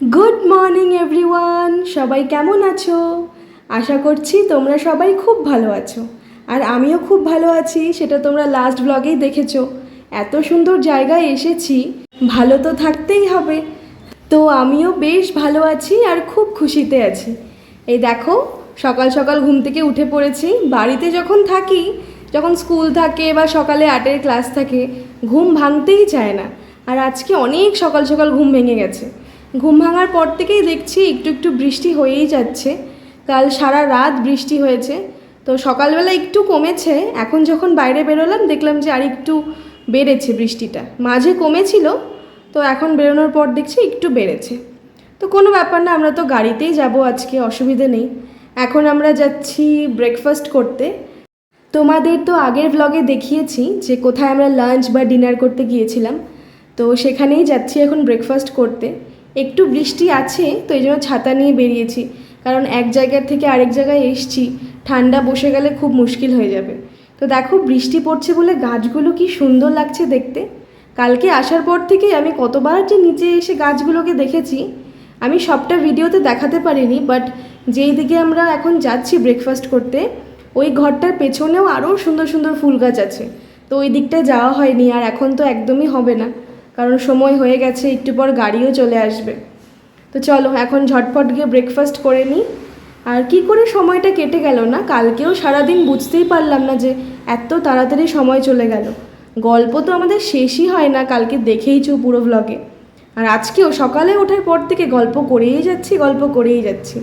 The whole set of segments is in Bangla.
গুড মর্নিং এভরিওয়ান, সবাই কেমন আছো? আশা করছি তোমরা সবাই খুব ভালো আছো। আর আমিও খুব ভালো আছি, সেটা তোমরা লাস্ট ব্লগেই দেখেছো। এত সুন্দর জায়গায় এসেছি, ভালো তো থাকতেই হবে। তো আমিও বেশ ভালো আছি আর খুব খুশিতে আছি। এই দেখো, সকাল সকাল ঘুম থেকে উঠে পড়েছি। বাড়িতে যখন থাকি, যখন স্কুল থাকে বা সকালে 8-এর ক্লাস থাকে, ঘুম ভাঙতেই চায় না। আর আজকে অনেক সকাল সকাল ঘুম ভেঙে গেছে। ঘুম ভাঙার পর থেকেই দেখছি একটু একটু বৃষ্টি হয়েই যাচ্ছে। কাল সারা রাত বৃষ্টি হয়েছে, তো সকালবেলা একটু কমেছে। এখন যখন বাইরে বেরোলাম দেখলাম যে আর একটু বেড়েছে বৃষ্টিটা। মাঝে কমেছিল, তো এখন বেরোনোর পর দেখছি একটু বেড়েছে। তো কোনো ব্যাপার না, আমরা তো গাড়িতেই যাব আজকে, অসুবিধে নেই। এখন আমরা যাচ্ছি ব্রেকফাস্ট করতে। তোমাদের তো আগের ব্লগে দেখিয়েছি যে কোথায় আমরা লাঞ্চ বা ডিনার করতে গিয়েছিলাম, তো সেখানেই যাচ্ছি এখন ব্রেকফাস্ট করতে। একটু বৃষ্টি আছে, তো এই জন্য ছাতা নিয়ে বেরিয়েছি, কারণ এক জায়গার থেকে আরেক জায়গায় এসছি, ঠান্ডা বসে গেলে খুব মুশকিল হয়ে যাবে। তো দেখো, বৃষ্টি পড়ছে বলে গাছগুলো কি সুন্দর লাগছে দেখতে। কালকে আসার পর থেকেই আমি কতবার যে নিচে এসে গাছগুলোকে দেখেছি, আমি সবটা ভিডিওতে দেখাতে পারিনি। বাট যেই দিকে আমরা এখন যাচ্ছি ব্রেকফাস্ট করতে, ওই ঘরটার পেছনেও আরও সুন্দর সুন্দর ফুল গাছ আছে। তো ওই দিকটায় যাওয়া হয়নি, আর এখন তো একদমই হবে না, কারণ সময় হয়ে গেছে, একটু পর গাড়িও চলে আসবে। তো চলো এখন ঝটপট গিয়ে ব্রেকফাস্ট করে নিই। আর কি করে সময়টা কেটে গেল না, কালকেও সারাদিন বুঝতেই পারলাম না যে এত তাড়াতাড়ি সময় চলে গেল। গল্প তো আমাদের শেষই হয় না, কালকে দেখেইছো পুরো ব্লগে। আর আজকেও সকালে ওঠার পর থেকে গল্প করেই যাচ্ছি।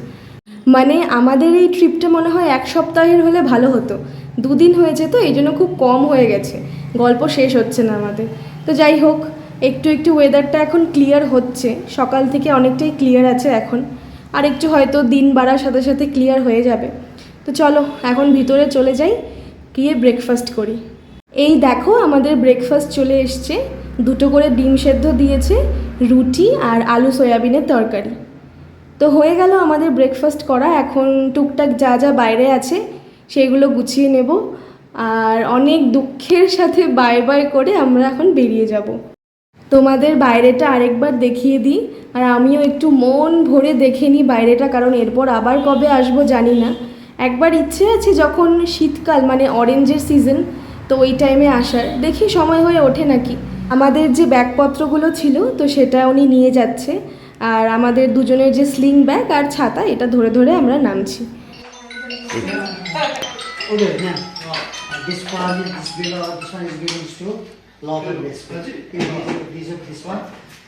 মানে আমাদের এই ট্রিপটা মনে হয় 1 সপ্তাহের হলে ভালো হতো। 2 দিন হয়েছে, তো এই জন্য খুব কম হয়ে গেছে, গল্প শেষ হচ্ছে না আমাদের। তো যাই হোক, একটু একটু ওয়েদারটা এখন ক্লিয়ার হচ্ছে, সকাল থেকে অনেকটাই ক্লিয়ার আছে এখন। আর একটু হয়তো দিন বাড়ার সাথে সাথে ক্লিয়ার হয়ে যাবে। তো চলো এখন ভিতরে চলে যাই, গিয়ে ব্রেকফাস্ট করি। এই দেখো, আমাদের ব্রেকফাস্ট চলে এসছে। 2টো করে ডিম সেদ্ধ দিয়েছে, রুটি আর আলু সয়াবিনের তরকারি। তো হয়ে গেল আমাদের ব্রেকফাস্ট করা। এখন টুকটাক যা যা বাইরে আছে সেগুলো গুছিয়ে নেব। আর অনেক দুঃখের সাথে বাই বাই করে আমরা এখন বেরিয়ে যাব। তোমাদের বাইরেটা আরেকবার দেখিয়ে দিই, আর আমিও একটু মন ভরে দেখে নিই বাইরেটা, কারণ এরপর আবার কবে আসবো জানি না। একবার ইচ্ছে আছে যখন শীতকাল, মানে অরেঞ্জের সিজন, তো ওই টাইমে আসার, দেখি সময় হয়ে ওঠে নাকি। আমাদের যে ব্যাগপত্রগুলো ছিল, তো সেটা উনি নিয়ে যাচ্ছে। আর আমাদের দুজনের যে স্লিং ব্যাগ আর ছাতা, এটা ধরে ধরে আমরা নামছি।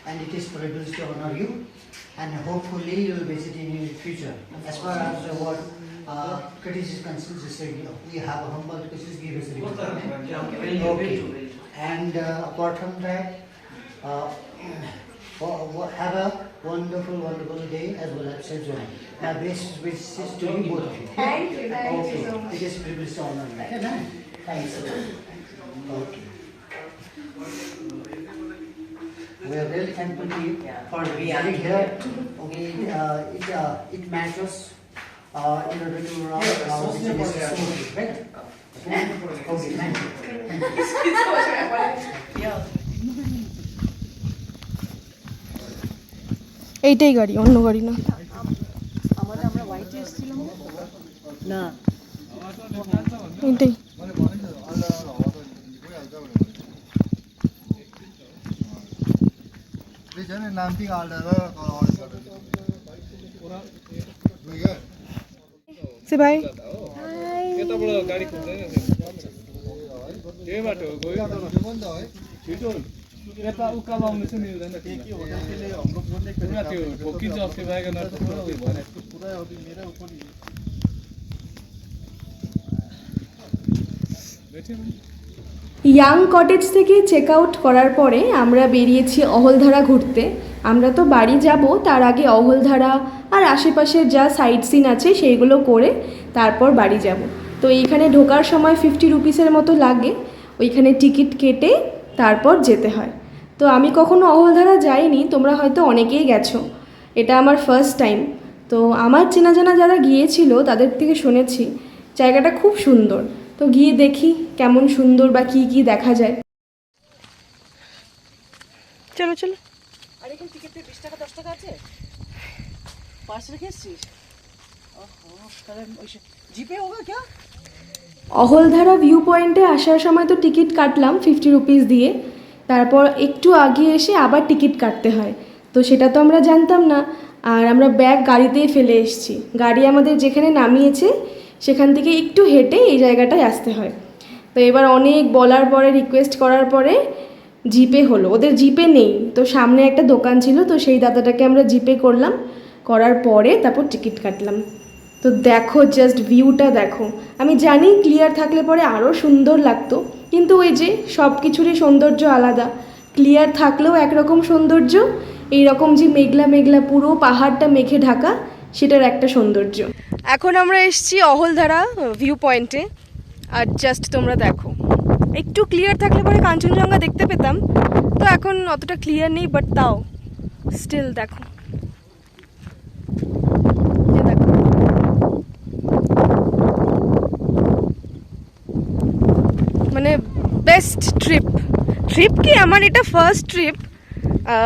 And it is privileged to honor you, and hopefully you will visit in the future. As far as the word criticism consists, we have a humble criticism give us a okay. And apart from that, have a wonderful day as well as joy. Now best wishes to you both of you. Thank you so much. It is privileged to honor you. Thanks. Okay. We are really thankful to you for being here. Okay, it matches in order to our business, right? Okay, thank you. এইটাই গাড়ি, অন্য গাড়ি না। না এইটাই। से भाइ गाडी यता उकालो आउनु चाहिँ मिल्दैन के पुरा त्यो ठोकिन्छ अस्ति वागनर पुरा उयो भने पुरा अघि मेरै उपरि ইয়াং কটেজ থেকে চেক আউট করার পরে আমরা বেরিয়েছি অহলধারা ঘুরতে। আমরা তো বাড়ি যাব, তার আগে অহলধারা আর আশেপাশের যা সাইট সিন আছে সেইগুলো করে তারপর বাড়ি যাব। তো এইখানে ঢোকার সময় 50 রুপিসের মতো লাগে, ওইখানে টিকিট কেটে তারপর যেতে হয়। তো আমি কখনো অহলধারা যাইনি, তোমরা হয়তো অনেকেই গেছো, এটা আমার ফার্স্ট টাইম। তো আমার চেনা জানা যারা গিয়েছিল তাদের থেকে শুনেছি জায়গাটা খুব সুন্দর। তো গিয়ে দেখি কেমন সুন্দর বা কি কি দেখা যায়। চলো চলো। আর এখানে টিকিট 20 টাকা 10 টাকা আছে। पास रखे एसছিস তাহলে জিপে होगा क्या অহলধারা ভিউ পয়েন্টে আসার সময় তো টিকিট কাটলাম 50 রুপিস দিয়ে, তারপর একটু আগে এসে আবার টিকিট কাটতে হয়, তো সেটা তো আমরা জানতাম না। আর আমরা ব্যাগ গাড়িতেই ফেলে এসেছি, গাড়ি আমাদের যেখানে নামিয়েছে সেখান থেকে একটু হেঁটে এই জায়গাটায় আসতে হয়। তো এবার অনেক বলার পরে, রিকোয়েস্ট করার পরে জিপে হলো। ওদের জিপে নেই, তো সামনে একটা দোকান ছিল, তো সেই দাদাটাকে আমরা জিপে করলাম, করার পরে তারপর টিকিট কাটলাম। তো দেখো জাস্ট ভিউটা দেখো। আমি জানি ক্লিয়ার থাকলে পরে আরও সুন্দর লাগতো, কিন্তু ওই যে সব কিছুরই সৌন্দর্য আলাদা, ক্লিয়ার থাকলেও একরকম সৌন্দর্য, এইরকম যে মেঘলা মেঘলা পুরো পাহাড়টা মেঘে ঢাকা, সেটার একটা সৌন্দর্য। এখন আমরা এসেছি অহলধারা ভিউ পয়েন্টে, আর জাস্ট তোমরা দেখো, একটু ক্লিয়ার থাকলে পরে কাঞ্চনজঙ্ঘা দেখতে পেতাম, তো এখন অতটা ক্লিয়ার নেই, বাট তাও স্টিল দেখো, এই দেখো। মানে বেস্ট ট্রিপ কি, আমার এটা ফার্স্ট ট্রিপ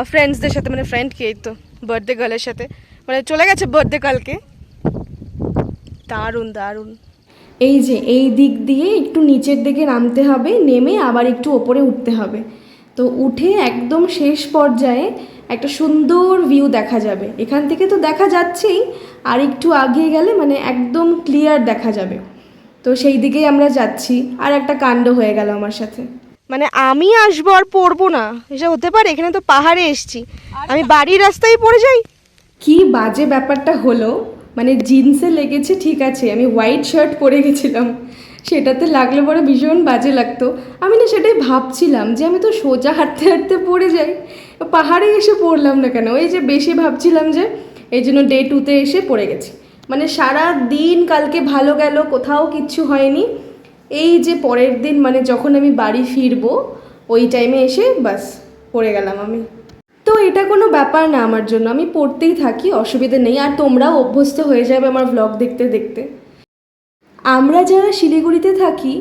ফ্রেন্ডসদের সাথে, মানে ফ্রেন্ডকে, এই তো বার্থডে গার্লের সাথে, মানে চলে গেছে বার্থডে কালকে। দারুণ দারুণ। এই যে এই দিক দিয়ে একটু নিচের দিকে নামতে হবে, নেমে আবার একটু ওপরে উঠতে হবে, তো উঠে একদম শেষ পর্যায়ে একটা সুন্দর ভিউ দেখা যাবে। এখান থেকে তো দেখা যাচ্ছেই, আর একটু আগিয়ে গেলে মানে একদম ক্লিয়ার দেখা যাবে। তো সেই দিকেই আমরা যাচ্ছি, আর একটা কাণ্ড হয়ে গেল আমার সাথে। মানে আমি আসবো আর পড়বো না, এসব হতে পারে? এখানে তো পাহাড়ে এসছি, আমি বাড়ির রাস্তায় পড়ে যাই। কি বাজে ব্যাপারটা হলো, মানে জিন্সে লেগেছে ঠিক আছে, আমি হোয়াইট শার্ট পরে গেছিলাম, সেটাতে লাগলে পরে ভীষণ বাজে লাগতো। আমি না সেটাই ভাবছিলাম যে আমি তো সোজা হাঁটতে হাঁটতে পড়ে যাই, পাহাড়ে এসে পড়লাম না কেন? এই যে বেশি ভাবছিলাম, যে এই জন্য ডে 2তে এসে পড়ে গেছি। মানে সারা দিন কালকে ভালো গেল, কোথাও কিচ্ছু হয়নি। এই যে পরের দিন মানে যখন আমি বাড়ি ফিরবো, ওই টাইমে এসে বাস পড়ে গেলাম আমি। তো এটা কোনো ব্যাপার না আমার জন্য, আমি পড়তেই থাকি, অসুবিধা নেই। আর তোমরাও অভ্যস্ত হয়ে যাবে আমার ব্লগ দেখতে দেখতে। আমরা যারা শিলিগুড়িতে থাকি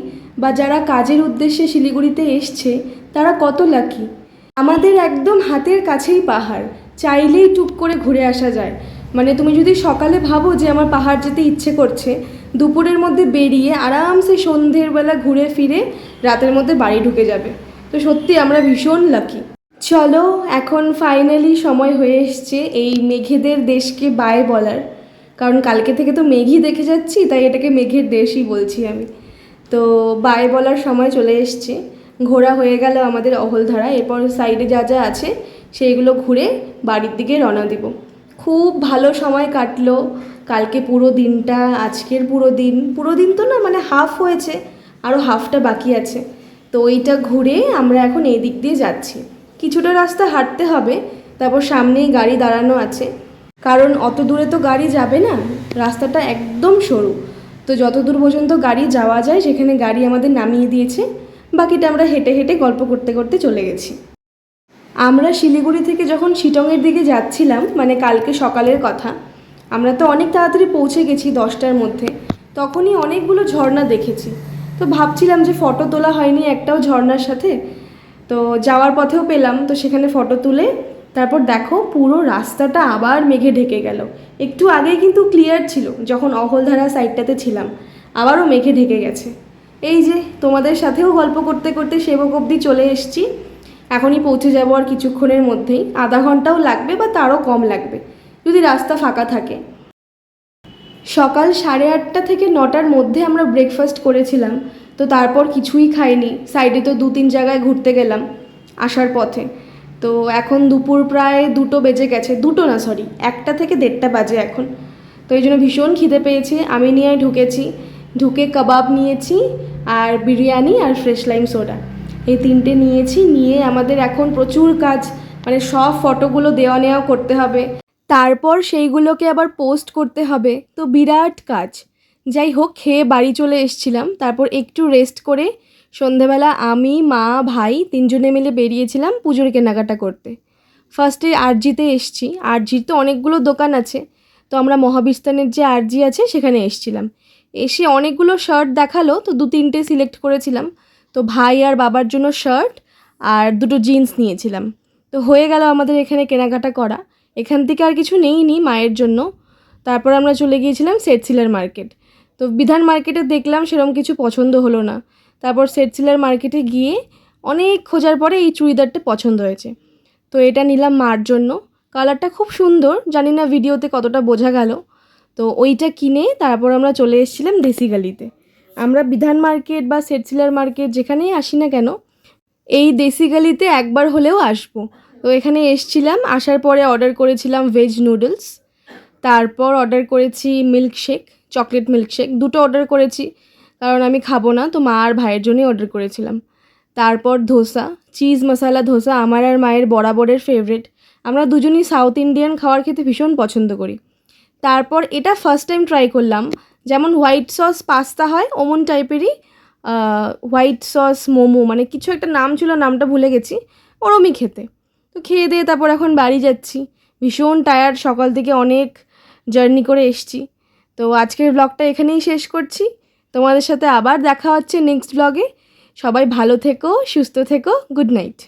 বা যারা কাজের উদ্দেশ্যে শিলিগুড়িতে এসছে, তারা কত লাকি। আমাদের একদম হাতের কাছেই পাহাড়, চাইলেই টুক করে ঘুরে আসা যায়। মানে তুমি যদি সকালে ভাবো যে আমার পাহাড় যেতে ইচ্ছে করছে, দুপুরের মধ্যে বেরিয়ে আরামসে সন্ধ্যের বেলা ঘুরে ফিরে রাতের মধ্যে বাড়ি ঢুকে যাবে। তো সত্যি আমরা ভীষণ লাকি। চলো এখন ফাইনালি সময় হয়ে এসছে এই মেঘেদের দেশকে বাই বলার, কারণ কালকে থেকে তো মেঘই দেখে যাচ্ছি, তাই এটাকে মেঘের দেশই বলছি আমি। তো বাই বলার সময় চলে এসছে, ঘোরা হয়ে গেল আমাদের অহলধারা, এরপর সাইডে যা যা আছে সেইগুলো ঘুরে বাড়ির দিকে রওনা দিব। খুব ভালো সময় কাটলো কালকে পুরো দিনটা, আজকের পুরো দিন তো না, মানে হাফ হয়েছে, আরও হাফটা বাকি আছে। তো ওইটা ঘুরে আমরা এখন এই দিক দিয়ে যাচ্ছি। কিছুটা রাস্তা হাঁটতে হবে, তারপর সামনেই গাড়ি দাঁড়ানো আছে, কারণ অত দূরে তো গাড়ি যাবে না, রাস্তাটা একদম সরু। তো যত দূর পর্যন্ত গাড়ি যাওয়া যায় সেখানে গাড়ি আমাদের নামিয়ে দিয়েছে, বাকিটা আমরা হেঁটে হেঁটে গল্প করতে করতে চলে গেছি। আমরা শিলিগুড়ি থেকে যখন শিটংয়ের দিকে যাচ্ছিলাম, মানে কালকে সকালের কথা, আমরা তো অনেক তাড়াতাড়ি পৌঁছে গেছি 10টার মধ্যে, তখনই অনেকগুলো ঝর্ণা দেখেছি। তো ভাবছিলাম যে ফটো তোলা হয়নি একটাও ঝর্ণার সাথে, তো যাওয়ার পথেও পেলাম, তো সেখানে ফটো তুলে তারপর দেখো পুরো রাস্তাটা আবার মেঘে ঢেকে গেল। একটু আগেই কিন্তু ক্লিয়ার ছিল যখন অহলধারা সাইডটাতে ছিলাম, আবারও মেঘে ঢেকে গেছে। এই যে তোমাদের সাথেও গল্প করতে করতে সেবক অবধি চলে এসেছি, এখনই পৌঁছে যাব আর কিছুক্ষণের মধ্যেই, আধা ঘন্টাও লাগবে বা তারও কম লাগবে যদি রাস্তা ফাঁকা থাকে। সকাল 8:30 থেকে 9টার মধ্যে আমরা ব্রেকফাস্ট করেছিলাম, তো তারপর কিছুই খাইনি, সাইডে তো 2-3 জায়গায় ঘুরতে গেলাম আসার পথে। তো এখন দুপুর প্রায় 2টো বেজে গেছে, 2টো না সরি 1টা থেকে 1:30 বাজে এখন। তো এই জন্য ভীষণ খিদে পেয়েছে, আমি নিয়ে ঢুকেছি, ঢুকে কাবাব নিয়েছি আর বিরিয়ানি আর ফ্রেশ লাইম সোডা, এই 3টে নিয়েছি। নিয়ে আমাদের এখন প্রচুর কাজ, মানে সব ফটোগুলো দেওয়া নেওয়া করতে হবে, তারপর সেইগুলোকে আবার পোস্ট করতে হবে, তো বিরাট কাজ। যাই হোক, খেয়ে বাড়ি চলে এসেছিলাম, তারপর একটু রেস্ট করে সন্ধেবেলা আমি, মা, ভাই 3জনে মিলে বেরিয়েছিলাম পুজোর কেনাকাটা করতে। ফার্স্টে আরজিতে এসছি, আরজিতে অনেকগুলো দোকান আছে, তো আমরা মহাবিস্তানের যে আরজি আছে সেখানে এসছিলাম। এসে অনেকগুলো শার্ট দেখালো, তো 2-3টে সিলেক্ট করেছিলাম। তো ভাই আর বাবার জন্য শার্ট আর 2টো জিন্স নিয়েছিলাম। তো হয়ে গেল আমাদের এখানে কেনাকাটা করা। এখান থেকে আর কিছু নেইনি মায়ের জন্য, তারপর আমরা চলে গিয়েছিলাম সেটসিলার মার্কেট। তো বিধান মার্কেটে দেখলাম সেরকম কিছু পছন্দ হলো না। তারপর সেটসিলার মার্কেটে গিয়ে অনেক খোঁজার পরে এই চুড়িদারটা পছন্দ হয়েছে। তো এটা নিলাম মার জন্য। কালারটা খুব সুন্দর, জানি না ভিডিওতে কতটা বোঝা গেল। তো ওইটা কিনে তারপর আমরা চলে এসেছিলাম দেশি গলিতে। আমরা বিধান মার্কেট বা সেটসিলার মার্কেট যেখানেই আসি না কেন, এই দেশি গলিতে একবার হলেও আসবো। তো এখানে এসছিলাম, আসার পরে অর্ডার করেছিলাম ভেজ নুডলস, তারপর অর্ডার করেছি মিল্কশেক, চকলেট মিল্কশেক, দুটো অর্ডার করেছি কারণ আমি খাবো না, তো মা আর ভাইয়ের জন্যই অর্ডার করেছিলাম। তারপর ধোসা, চিজ মশালা ধোসা আমার আর মায়ের বরাবরের ফেভারিট। আমরা দুজনই সাউথ ইন্ডিয়ান খাবার খেতে ভীষণ পছন্দ করি। তারপর এটা ফার্স্ট টাইম ট্রাই করলাম, যেমন হোয়াইট সস পাস্তা হয় ওমন টাইপেরই হোয়াইট সস মোমো, মানে কিছু একটা নাম ছিল, নামটা ভুলে গেছি, ওরমই খেতে। তো খেয়ে দিয়ে তারপর এখন বাড়ি যাচ্ছি, ভীষণ টায়ার্ড, সকাল থেকে অনেক জার্নি করে এসছি। তো আজকের ব্লগটা এখানেই শেষ করছি, তোমাদের সাথে আবার দেখা হচ্ছে নেক্সট ব্লগে। সবাই ভালো থেকো, সুস্থ থেকো, গুড নাইট।